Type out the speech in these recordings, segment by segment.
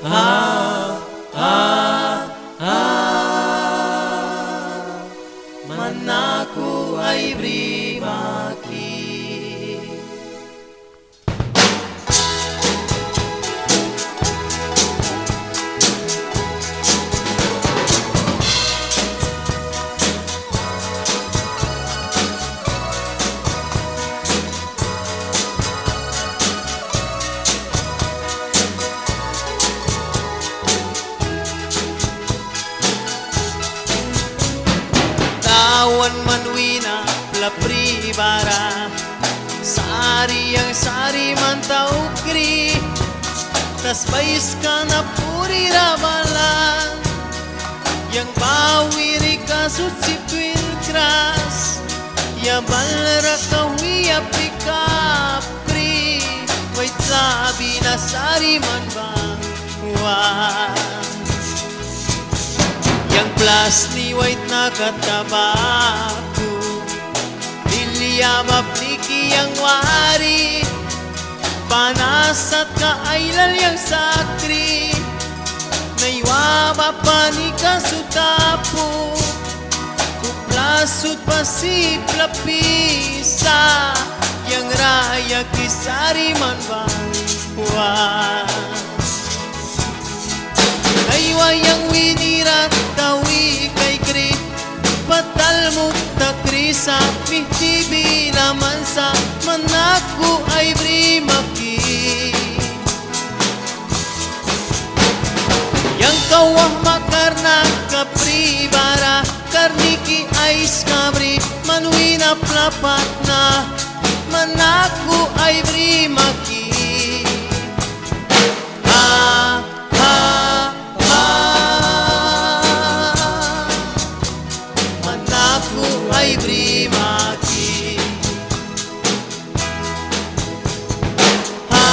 Ah, ah, ah, manako ay brimaki. Dawan man wina, plapri, bara, sari ang sari man taukri, tas bais ka na puri rabalan, yang bawiri kasut si twin kras, ya balra kawiya pikapri, wait labi na sari man bangwa. Yang plus ni white na katabaku, Lilia mapliki yang wari, panasat ka ailal yang sakri, naiwaba panika sutapu, kuplasut pasipla pisa, yang raya kisari man bangwa. Aywayang winirat tawi kay kri, patal mo takrisa, mihtibi naman sa manaku ay brimaki. Yang kawah makarna kapri bara, karniki ais kabri, manwi na plapat na, manaku ay brimaki. Ah, ah, ay brimaki. Ha,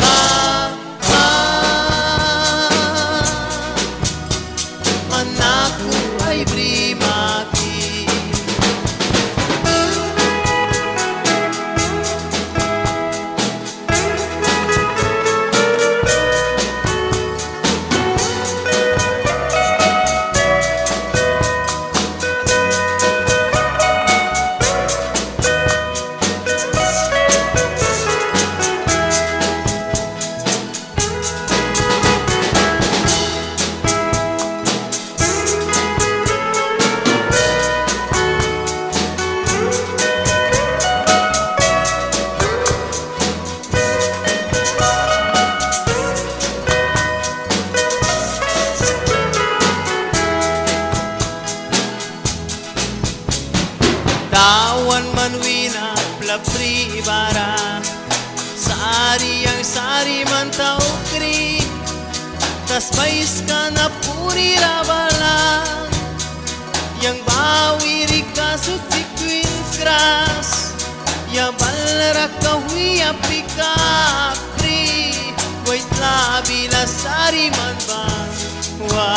ha, ha, manaku ay brimaki. Dawan man wina, plapri, bara, sari ang sari man taukri, tas bais ka na puri rabalan, yang bawiri kasut si queen kras, yang balra kawiya pikapri, wait labi na sari man bangwa.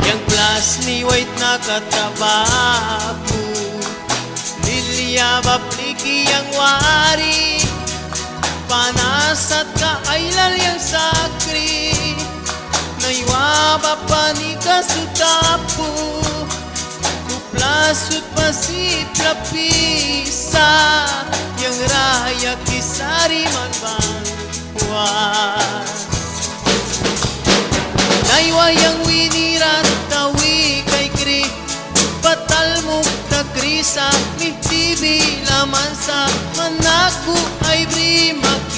Yang plus ni white na katabaku, Lilia mapliki yang wari, panasat ka ailal yang sakri, naiwaba panika sutapu, kuplasut pasipla pisa, yang raya kisari man bangwa. Naywayang winiran tawi kay kri, patal mo takrisa, mihtibi laman sa manaku ay brimaki.